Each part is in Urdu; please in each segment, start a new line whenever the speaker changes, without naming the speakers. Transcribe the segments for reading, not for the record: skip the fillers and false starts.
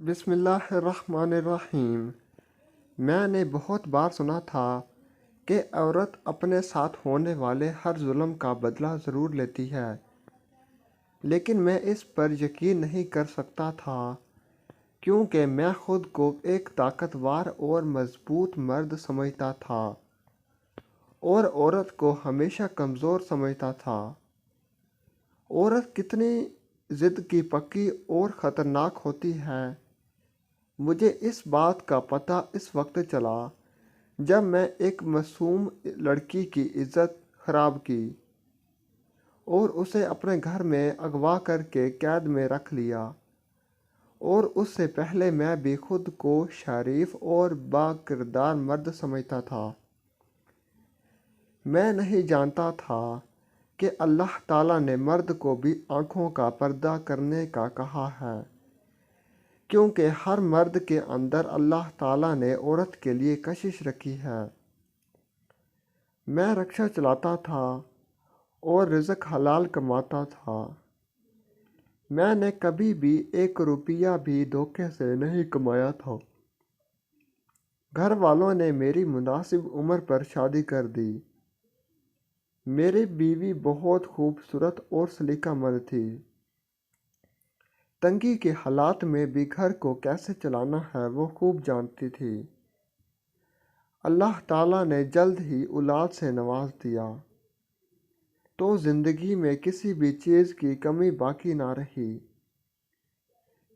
بسم اللہ الرحمن الرحیم۔ میں نے بہت بار سنا تھا کہ عورت اپنے ساتھ ہونے والے ہر ظلم کا بدلہ ضرور لیتی ہے، لیکن میں اس پر یقین نہیں کر سکتا تھا کیونکہ میں خود کو ایک طاقتور اور مضبوط مرد سمجھتا تھا اور عورت کو ہمیشہ کمزور سمجھتا تھا۔ عورت کتنی ضد کی پکی اور خطرناک ہوتی ہے، مجھے اس بات کا پتہ اس وقت چلا جب میں ایک معصوم لڑکی کی عزت خراب کی اور اسے اپنے گھر میں اغوا کر کے قید میں رکھ لیا، اور اس سے پہلے میں بھی خود کو شریف اور با کردار مرد سمجھتا تھا۔ میں نہیں جانتا تھا کہ اللہ تعالیٰ نے مرد کو بھی آنکھوں کا پردہ کرنے کا کہا ہے، کیونکہ ہر مرد کے اندر اللہ تعالیٰ نے عورت کے لیے کشش رکھی ہے۔ میں رکشہ چلاتا تھا اور رزق حلال کماتا تھا۔ میں نے کبھی بھی ایک روپیہ بھی دھوکے سے نہیں کمایا تھا۔ گھر والوں نے میری مناسب عمر پر شادی کر دی۔ میری بیوی بہت خوبصورت اور سلیقہ مند تھی۔ تنگی کے حالات میں بھی گھر کو کیسے چلانا ہے وہ خوب جانتی تھی۔ اللہ تعالیٰ نے جلد ہی اولاد سے نواز دیا تو زندگی میں کسی بھی چیز کی کمی باقی نہ رہی۔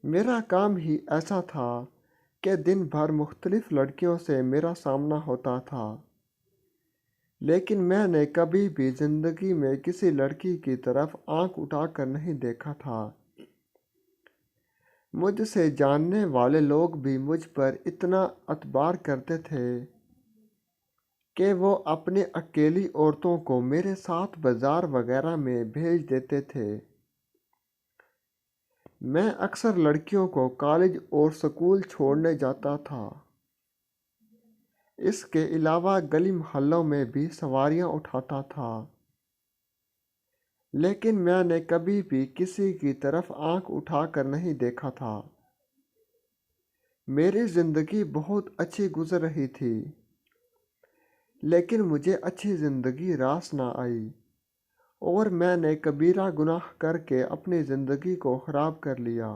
میرا کام ہی ایسا تھا کہ دن بھر مختلف لڑکیوں سے میرا سامنا ہوتا تھا، لیکن میں نے کبھی بھی زندگی میں کسی لڑکی کی طرف آنکھ اٹھا کر نہیں دیکھا تھا۔ مجھ سے جاننے والے لوگ بھی مجھ پر اتنا اعتبار کرتے تھے کہ وہ اپنی اکیلی عورتوں کو میرے ساتھ بازار وغیرہ میں بھیج دیتے تھے۔ میں اکثر لڑکیوں کو کالج اور سکول چھوڑنے جاتا تھا۔ اس کے علاوہ گلی محلوں میں بھی سواریاں اٹھاتا تھا، لیکن میں نے کبھی بھی کسی کی طرف آنکھ اٹھا کر نہیں دیکھا تھا۔ میری زندگی بہت اچھی گزر رہی تھی، لیکن مجھے اچھی زندگی راس نہ آئی اور میں نے کبیرہ گناہ کر کے اپنی زندگی کو خراب کر لیا۔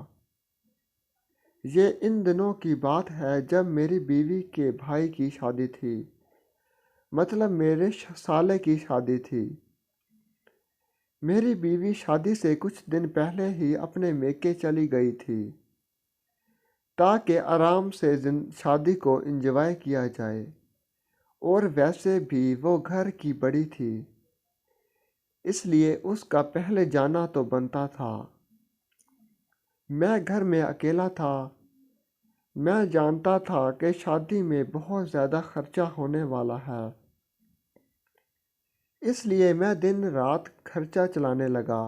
یہ ان دنوں کی بات ہے جب میری بیوی کے بھائی کی شادی تھی، مطلب میرے سالے کی شادی تھی۔ میری بیوی شادی سے کچھ دن پہلے ہی اپنے میکے چلی گئی تھی تاکہ آرام سے شادی کو انجوائے کیا جائے، اور ویسے بھی وہ گھر کی بڑی تھی، اس لیے اس کا پہلے جانا تو بنتا تھا۔ میں گھر میں اکیلا تھا۔ میں جانتا تھا کہ شادی میں بہت زیادہ خرچہ ہونے والا ہے، اس لیے میں دن رات خرچہ چلانے لگا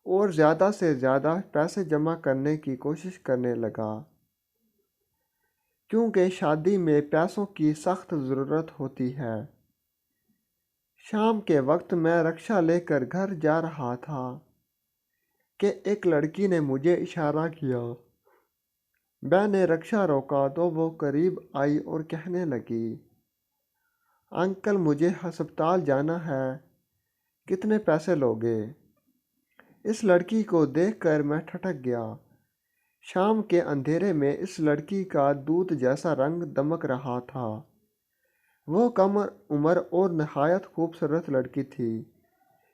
اور زیادہ سے زیادہ پیسے جمع کرنے کی کوشش کرنے لگا، کیونکہ شادی میں پیسوں کی سخت ضرورت ہوتی ہے۔ شام کے وقت میں رکشہ لے کر گھر جا رہا تھا کہ ایک لڑکی نے مجھے اشارہ کیا۔ میں نے رکشہ روکا تو وہ قریب آئی اور کہنے لگی، انکل مجھے ہسپتال جانا ہے، کتنے پیسے لوگے؟ اس لڑکی کو دیکھ کر میں ٹھٹک گیا۔ شام کے اندھیرے میں اس لڑکی کا دودھ جیسا رنگ دمک رہا تھا۔ وہ کم عمر اور نہایت خوبصورت لڑکی تھی۔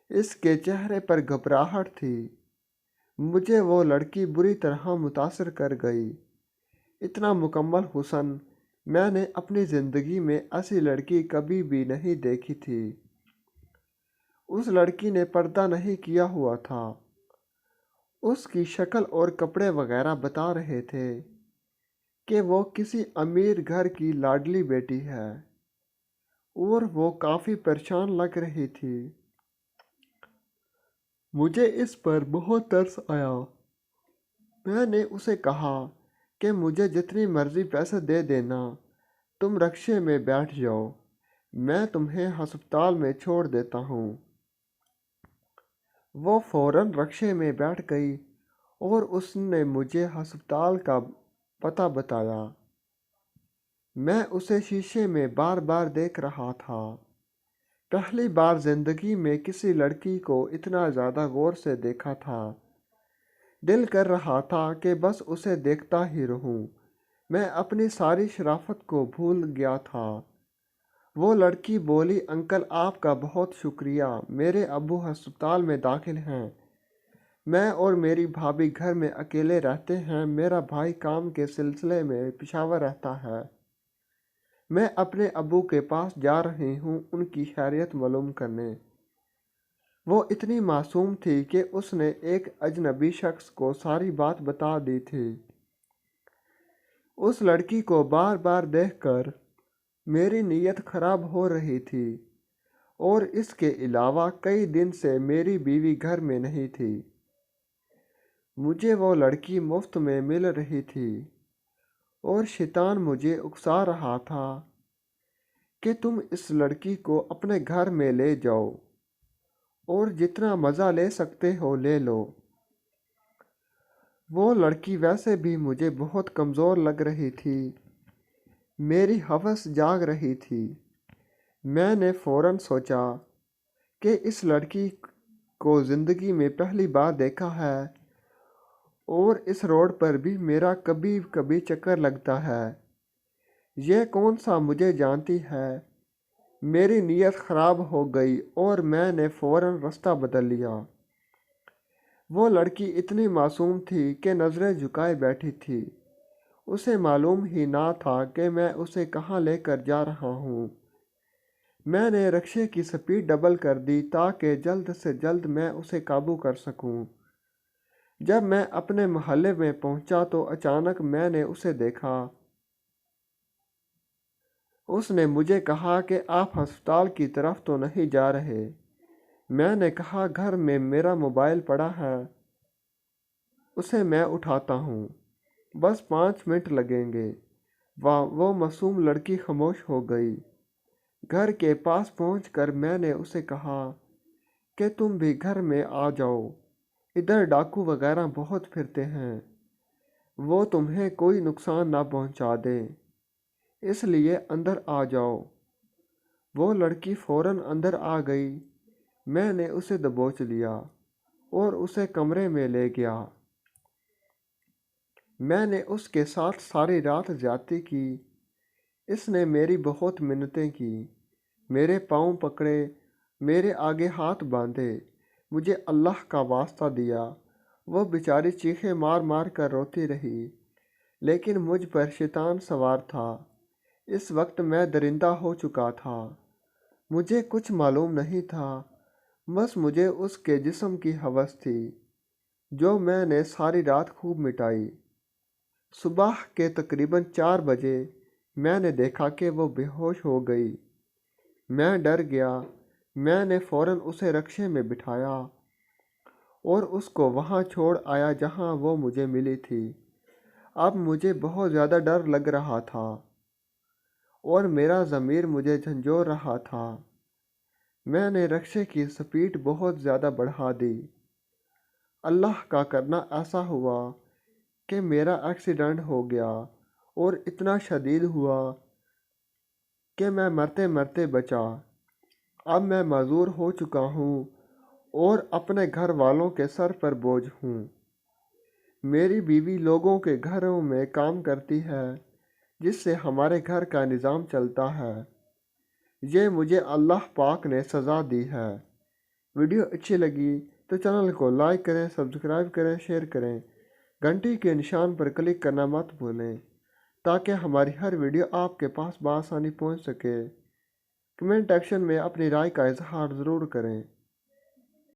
اس کے چہرے پر گھبراہٹ تھی۔ مجھے وہ لڑکی بری طرح متاثر کر گئی۔ اتنا مکمل حسن میں نے اپنی زندگی میں ایسی لڑکی کبھی بھی نہیں دیکھی تھی۔ اس لڑکی نے پردہ نہیں کیا ہوا تھا۔ اس کی شکل اور کپڑے وغیرہ بتا رہے تھے کہ وہ کسی امیر گھر کی لاڈلی بیٹی ہے، اور وہ کافی پریشان لگ رہی تھی۔ مجھے اس پر بہت ترس آیا۔ میں نے اسے کہا کہ مجھے جتنی مرضی پیسے دے دینا، تم رکشے میں بیٹھ جاؤ، میں تمہیں ہسپتال میں چھوڑ دیتا ہوں۔ وہ فوراً رکشے میں بیٹھ گئی اور اس نے مجھے ہسپتال کا پتہ بتایا۔ میں اسے شیشے میں بار بار دیکھ رہا تھا۔ پہلی بار زندگی میں کسی لڑکی کو اتنا زیادہ غور سے دیکھا تھا۔ دل کر رہا تھا کہ بس اسے دیکھتا ہی رہوں۔ میں اپنی ساری شرافت کو بھول گیا تھا۔ وہ لڑکی بولی، انکل آپ کا بہت شکریہ، میرے ابو ہسپتال میں داخل ہیں، میں اور میری بھابھی گھر میں اکیلے رہتے ہیں، میرا بھائی کام کے سلسلے میں پشاور رہتا ہے، میں اپنے ابو کے پاس جا رہی ہوں ان کی خیریت معلوم کرنے۔ وہ اتنی معصوم تھی کہ اس نے ایک اجنبی شخص کو ساری بات بتا دی تھی۔ اس لڑکی کو بار بار دیکھ کر میری نیت خراب ہو رہی تھی، اور اس کے علاوہ کئی دن سے میری بیوی گھر میں نہیں تھی۔ مجھے وہ لڑکی مفت میں مل رہی تھی، اور شیطان مجھے اکسا رہا تھا کہ تم اس لڑکی کو اپنے گھر میں لے جاؤ اور جتنا مزہ لے سکتے ہو لے لو۔ وہ لڑکی ویسے بھی مجھے بہت کمزور لگ رہی تھی، میری ہوس جاگ رہی تھی۔ میں نے فوراً سوچا کہ اس لڑکی کو زندگی میں پہلی بار دیکھا ہے، اور اس روڈ پر بھی میرا کبھی کبھی چکر لگتا ہے، یہ کون سا مجھے جانتی ہے۔ میری نیت خراب ہو گئی اور میں نے فوراً رستہ بدل لیا۔ وہ لڑکی اتنی معصوم تھی کہ نظریں جھکائے بیٹھی تھی، اسے معلوم ہی نہ تھا کہ میں اسے کہاں لے کر جا رہا ہوں۔ میں نے رکشے کی سپیڈ ڈبل کر دی تاکہ جلد سے جلد میں اسے قابو کر سکوں۔ جب میں اپنے محلے میں پہنچا تو اچانک میں نے اسے دیکھا۔ اس نے مجھے کہا کہ آپ ہسپتال کی طرف تو نہیں جا رہے؟ میں نے کہا گھر میں میرا موبائل پڑا ہے، اسے میں اٹھاتا ہوں، بس 5 منٹ لگیں گے۔ وہ معصوم لڑکی خاموش ہو گئی۔ گھر کے پاس پہنچ کر میں نے اسے کہا کہ تم بھی گھر میں آ جاؤ، ادھر ڈاکو وغیرہ بہت پھرتے ہیں، وہ تمہیں کوئی نقصان نہ پہنچا دیں، اس لیے اندر آ جاؤ۔ وہ لڑکی فوراً اندر آ گئی۔ میں نے اسے دبوچ لیا اور اسے کمرے میں لے گیا۔ میں نے اس کے ساتھ ساری رات زیادتی کی۔ اس نے میری بہت منتیں کی، میرے پاؤں پکڑے، میرے آگے ہاتھ باندھے، مجھے اللہ کا واسطہ دیا۔ وہ بیچاری چیخیں مار مار کر روتی رہی، لیکن مجھ پر شیطان سوار تھا۔ اس وقت میں درندہ ہو چکا تھا، مجھے کچھ معلوم نہیں تھا، بس مجھے اس کے جسم کی ہوس تھی، جو میں نے ساری رات خوب مٹائی۔ صبح کے تقریباً 4 بجے میں نے دیکھا کہ وہ بے ہوش ہو گئی۔ میں ڈر گیا۔ میں نے فوراً اسے رکشے میں بٹھایا اور اس کو وہاں چھوڑ آیا جہاں وہ مجھے ملی تھی۔ اب مجھے بہت زیادہ ڈر لگ رہا تھا اور میرا ضمیر مجھے جھنجھوڑ رہا تھا۔ میں نے رکشے کی سپیڈ بہت زیادہ بڑھا دی۔ اللہ کا کرنا ایسا ہوا کہ میرا ایکسیڈنٹ ہو گیا، اور اتنا شدید ہوا کہ میں مرتے مرتے بچا۔ اب میں معذور ہو چکا ہوں اور اپنے گھر والوں کے سر پر بوجھ ہوں۔ میری بیوی لوگوں کے گھروں میں کام کرتی ہے، جس سے ہمارے گھر کا نظام چلتا ہے۔ یہ مجھے اللہ پاک نے سزا دی ہے۔ ویڈیو اچھی لگی تو چینل کو لائک کریں، سبسکرائب کریں، شیئر کریں، گھنٹی کے نشان پر کلک کرنا مت بھولیں تاکہ ہماری ہر ویڈیو آپ کے پاس بآسانی پہنچ سکے۔ کمنٹ ایکشن میں اپنی رائے کا اظہار ضرور کریں۔